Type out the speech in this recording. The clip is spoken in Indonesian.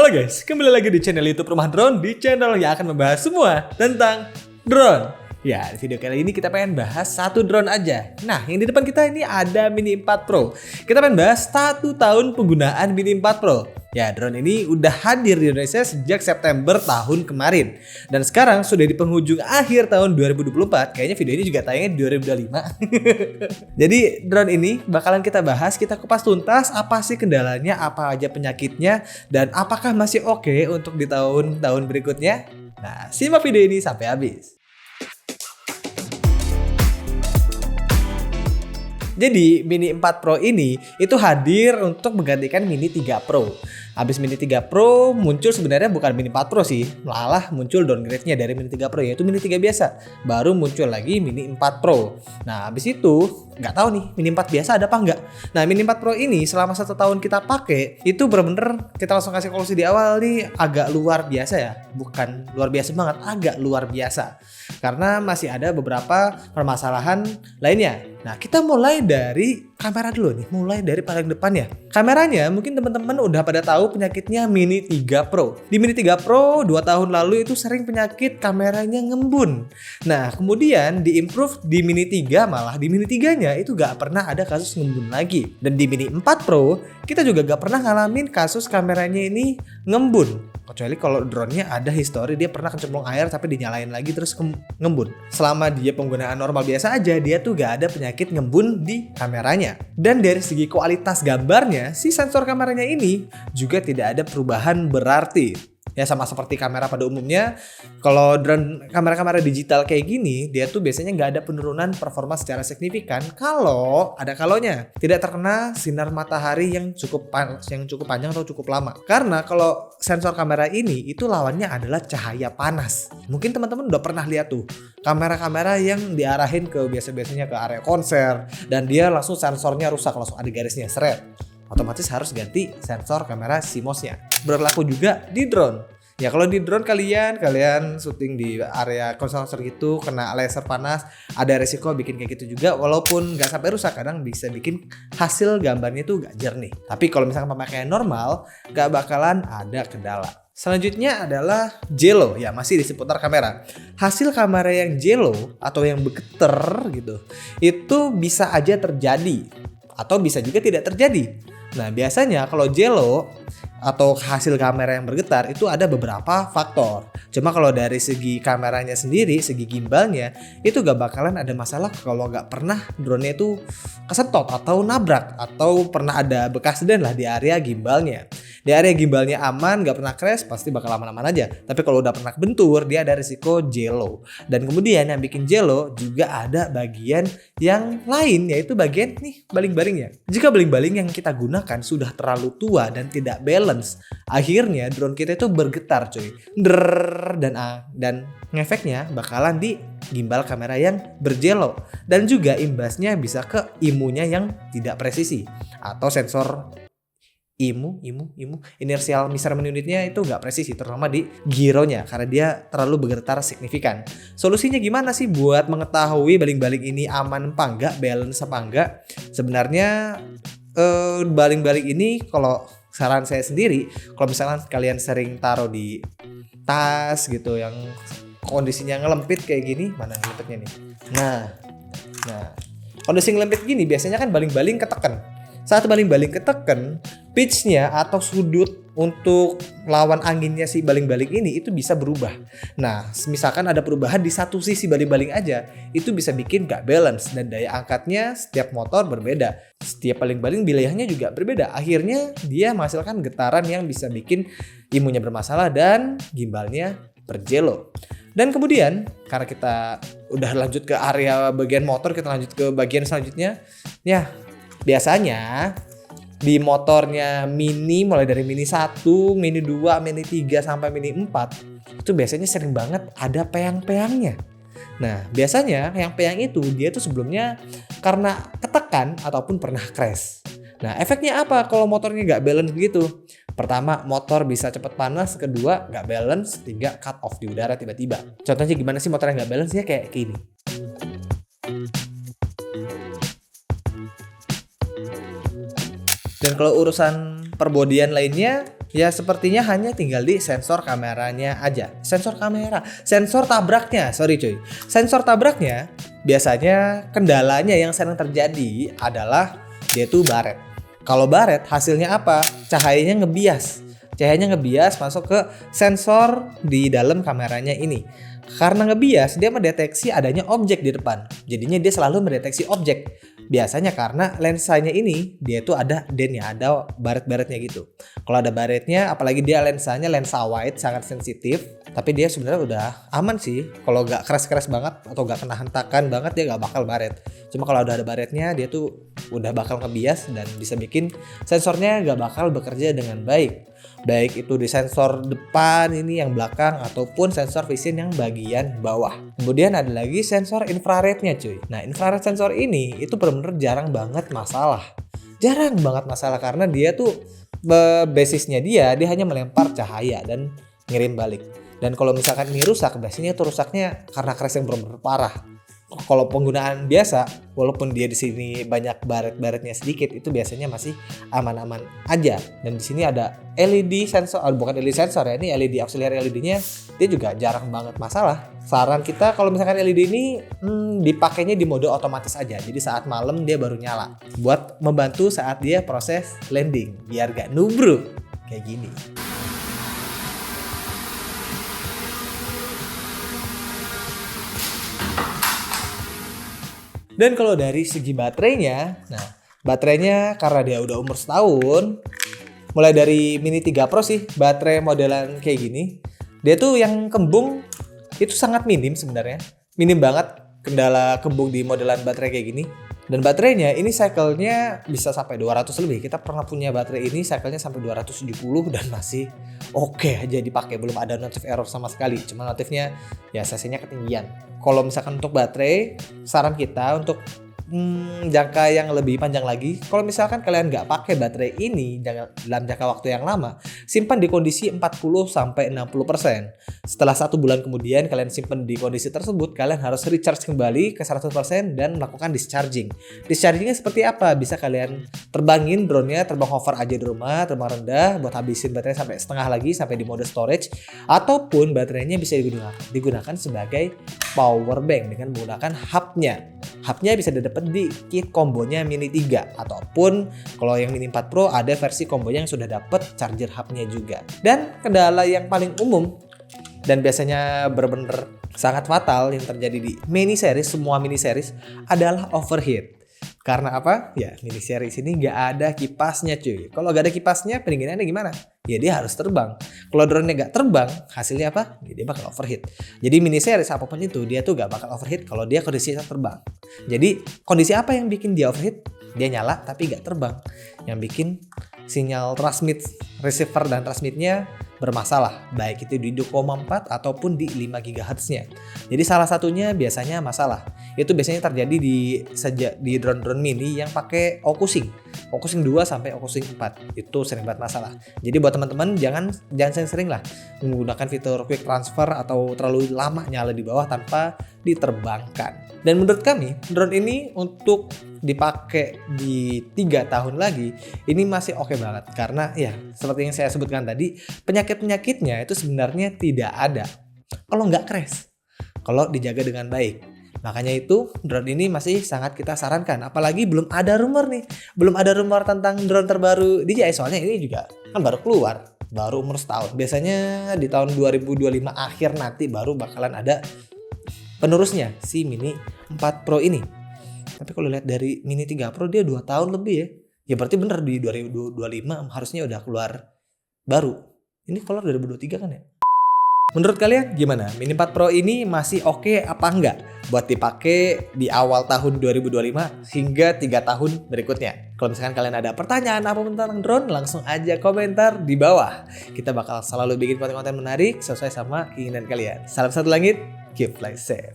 Halo guys, kembali lagi di channel YouTube Rumah Drone, di channel yang akan membahas semua tentang drone. Ya, di video kali ini kita pengen bahas satu drone aja. Nah, yang di depan kita ini ada Mini 4 Pro. Kita pengen bahas 1 tahun penggunaan Mini 4 Pro. Ya, drone ini udah hadir di Indonesia sejak September tahun kemarin. Dan sekarang sudah di penghujung akhir tahun 2024. Kayaknya video ini juga tayangnya di 2025. Jadi drone ini bakalan kita bahas, kita kupas tuntas apa sih kendalanya, apa aja penyakitnya, dan apakah masih oke untuk di tahun-tahun berikutnya. Nah, simak video ini sampai habis. Jadi Mini 4 Pro ini itu hadir untuk menggantikan Mini 3 Pro. Habis Mini 3 Pro muncul sebenarnya bukan Mini 4 Pro sih, malah muncul downgrade-nya dari Mini 3 Pro, yaitu Mini 3 biasa. Baru muncul lagi Mini 4 Pro. Nah habis itu nggak tahu nih Mini 4 biasa ada apa nggak. Nah Mini 4 Pro ini selama 1 tahun kita pakai itu bener-bener kita langsung kasih solusi di awal nih agak luar biasa ya. Bukan luar biasa banget, agak luar biasa. Karena masih ada beberapa permasalahan lainnya. Nah kita mulai dari kamera dulu nih, mulai dari paling depan ya. Kameranya mungkin teman-teman udah pada tahu penyakitnya Mini 3 Pro. Di Mini 3 Pro 2 tahun lalu itu sering penyakit kameranya ngembun. Nah kemudian diimprove di Mini 3, malah di Mini 3-nya itu gak pernah ada kasus ngembun lagi. Dan di Mini 4 Pro kita juga gak pernah ngalamin kasus kameranya ini ngembun. Kecuali kalau drone-nya ada histori dia pernah kecemplung air tapi dinyalain lagi terus ngembun. Selama dia penggunaan normal biasa aja, dia tuh gak ada penyakit ngembun di kameranya. Dan dari segi kualitas gambarnya, si sensor kameranya ini juga tidak ada perubahan berarti. Ya sama seperti kamera pada umumnya, kalau drone kamera-kamera digital kayak gini, dia tuh biasanya nggak ada penurunan performa secara signifikan kalau ada kalonya tidak terkena sinar matahari yang cukup panjang atau cukup lama. Karena kalau sensor kamera ini itu lawannya adalah cahaya panas. Mungkin teman-teman udah pernah lihat tuh kamera-kamera yang diarahin ke biasanya ke area konser dan dia langsung sensornya rusak, langsung ada garisnya seret. Otomatis harus ganti sensor kamera CMOS-nya. Berlaku juga di drone. Ya kalau di drone kalian syuting di area konser gitu kena laser panas, ada resiko bikin kayak gitu juga. Walaupun nggak sampai rusak, kadang bisa bikin hasil gambarnya tuh nggak jernih. Tapi kalau misalkan pemakaian normal, nggak bakalan ada kendala. Selanjutnya adalah jello, ya masih di seputar kamera. Hasil kamera yang jello atau yang bergetar gitu, itu bisa aja terjadi atau bisa juga tidak terjadi. Nah biasanya kalau jello atau hasil kamera yang bergetar itu ada beberapa faktor. Cuma kalau dari segi kameranya sendiri, segi gimbalnya itu gak bakalan ada masalah kalau gak pernah drone-nya itu kesentot atau nabrak atau pernah ada bekas den lah di area gimbalnya. Di area gimbalnya aman, gak pernah crash, pasti bakal aman-aman aja. Tapi kalau udah pernah bentur, dia ada risiko jello. Dan kemudian yang bikin jello juga ada bagian yang lain, yaitu bagian nih baling-balingnya. Jika baling-baling yang kita gunakan sudah terlalu tua dan tidak balance, akhirnya drone kita itu bergetar cuy. Dan ngefeknya bakalan di gimbal kamera yang berjello. Dan juga imbasnya bisa ke imunya yang tidak presisi atau sensor inertial measurement unitnya itu nggak presisi, terutama di gironya karena dia terlalu bergetar signifikan. Solusinya gimana sih buat mengetahui baling-baling ini aman apa enggak, balance apa enggak? Sebenarnya baling-baling ini kalau saran saya sendiri, kalau misalkan kalian sering taruh di tas gitu yang kondisinya ngelempit kayak gini, mana ngelempitnya nih? Nah, kondisi ngelempit gini biasanya kan baling-baling ketekan. Saat baling-baling ketekan, pitch-nya atau sudut untuk lawan anginnya si baling-baling ini itu bisa berubah. Nah, misalkan ada perubahan di satu sisi baling-baling aja, itu bisa bikin gak balance dan daya angkatnya setiap motor berbeda. Setiap baling-baling wilayahnya juga berbeda. Akhirnya dia menghasilkan getaran yang bisa bikin imunya bermasalah dan gimbalnya berjello. Dan kemudian karena kita udah lanjut ke area bagian motor, kita lanjut ke bagian selanjutnya. Ya, biasanya di motornya Mini mulai dari Mini 1, Mini 2, Mini 3 sampai Mini 4 itu biasanya sering banget ada peyang-peyangnya. Nah biasanya yang peyang itu dia tuh sebelumnya karena ketekan ataupun pernah crash. Nah efeknya apa kalau motornya gak balance begitu? Pertama, motor bisa cepat panas. Kedua, gak balance. Tiga, cut off di udara tiba-tiba. Contohnya gimana sih motor yang gak balance? Ya kayak gini. Dan kalau urusan perbodian lainnya, Ya sepertinya hanya tinggal di sensor kameranya aja. Sensor kamera, sensor tabraknya, sorry cuy. Sensor tabraknya biasanya kendalanya yang sering terjadi adalah dia tuh baret. Kalau baret hasilnya apa? Cahayanya ngebias. Cahayanya ngebias masuk ke sensor di dalam kameranya ini. Karena ngebias, dia mendeteksi adanya objek di depan. Jadinya dia selalu mendeteksi objek. Biasanya karena lensanya ini, dia tuh ada dennya, ada baret-baretnya gitu. Kalau ada baretnya, apalagi dia lensanya lensa wide, sangat sensitif. Tapi dia sebenarnya udah aman sih. Kalau gak keras-keras banget atau gak kena hentakan banget, dia gak bakal baret. Cuma kalau udah ada baretnya, dia tuh udah bakal ngebias dan bisa bikin sensornya gak bakal bekerja dengan baik. Baik itu di sensor depan ini yang belakang ataupun sensor vision yang bagian bawah. Kemudian ada lagi sensor infrarednya cuy. Nah infrared sensor ini itu benar-benar jarang banget masalah. Jarang banget masalah karena dia tuh basisnya dia hanya melempar cahaya dan ngirim balik. Dan kalau misalkan ini rusak, biasanya itu rusaknya karena crash yang benar-benar parah. Kalau penggunaan biasa, walaupun dia di sini banyak baret-baretnya sedikit, itu biasanya masih aman-aman aja. Dan di sini ada LED sensor, bukan LED sensor ya, ini LED auxiliary LED-nya, dia juga jarang banget masalah. Saran kita kalau misalkan LED ini dipakainya di mode otomatis aja. Jadi saat malam dia baru nyala, buat membantu saat dia proses landing, biar gak nubruk kayak gini. Dan kalau dari segi baterainya, nah baterainya karena dia udah umur setahun, mulai dari Mini 3 Pro sih, baterai modelan kayak gini, dia tuh yang kembung itu sangat minim sebenarnya, minim banget kendala kembung di modelan baterai kayak gini. Dan baterainya ini cycle-nya bisa sampai 200 lebih. Kita pernah punya baterai ini cycle-nya sampai 270 dan masih oke aja dipakai, belum ada notif error sama sekali. Cuma notifnya ya cc-nya ketinggian. Kalau misalkan untuk baterai, saran kita untuk jangka yang lebih panjang lagi, kalau misalkan kalian nggak pakai baterai ini dalam jangka waktu yang lama, simpan di kondisi 40-60%. Setelah 1 bulan kemudian kalian simpan di kondisi tersebut, kalian harus recharge kembali ke 100% dan melakukan discharging. Dischargingnya seperti apa? Bisa kalian terbangin drone-nya, terbang hover aja di rumah, terbang rendah buat habisin baterai sampai setengah lagi, sampai di mode storage. Ataupun baterainya bisa digunakan sebagai power bank dengan menggunakan hubnya. Hubnya bisa didapat di kit kombonya Mini 3 ataupun kalau yang Mini 4 Pro ada versi kombonya yang sudah dapat charger hubnya juga. Dan kendala yang paling umum dan biasanya benar-benar sangat fatal yang terjadi di mini series, semua mini series adalah overheat. Karena apa? Ya mini series ini nggak ada kipasnya cuy. Kalau nggak ada kipasnya pendinginannya gimana? Ya dia harus terbang. Kalau drone-nya nggak terbang, hasilnya apa? Ya dia bakal overheat. Jadi mini series apapun itu, dia tuh nggak bakal overheat kalau dia kondisinya terbang. Jadi kondisi apa yang bikin dia overheat? Dia nyala tapi nggak terbang. Yang bikin sinyal transmit receiver dan transmitnya bermasalah, baik itu di 2,4 ataupun di 5 GHz-nya. Jadi salah satunya biasanya masalah. Itu biasanya terjadi di drone-drone mini yang pakai Ocusing 2 sampai Ocusing 4. Itu sering banget masalah. Jadi buat teman-teman jangan sering-sering lah menggunakan fitur quick transfer atau terlalu lama nyala di bawah tanpa diterbangkan. Dan menurut kami, drone ini untuk dipakai di 3 tahun lagi ini masih oke banget. Karena ya seperti yang saya sebutkan tadi, penyakit-penyakitnya itu sebenarnya tidak ada kalau nggak crash, kalau dijaga dengan baik. Makanya itu drone ini masih sangat kita sarankan. Apalagi belum ada rumor tentang drone terbaru DJI. Soalnya ini juga kan baru keluar, baru umur setahun. Biasanya di tahun 2025 akhir nanti baru bakalan ada penerusnya si Mini 4 Pro ini. Tapi kalau lihat dari Mini 3 Pro dia 2 tahun lebih ya. Ya berarti bener di 2025 harusnya udah keluar baru. Ini keluar 2023 kan ya? Menurut kalian gimana? Mini 4 Pro ini masih oke apa enggak buat dipakai di awal tahun 2025 hingga 3 tahun berikutnya? Kalau misalkan kalian ada pertanyaan apapun tentang drone, langsung aja komentar di bawah. Kita bakal selalu bikin konten-konten menarik sesuai sama keinginan kalian. Salam satu langit, keep fly safe.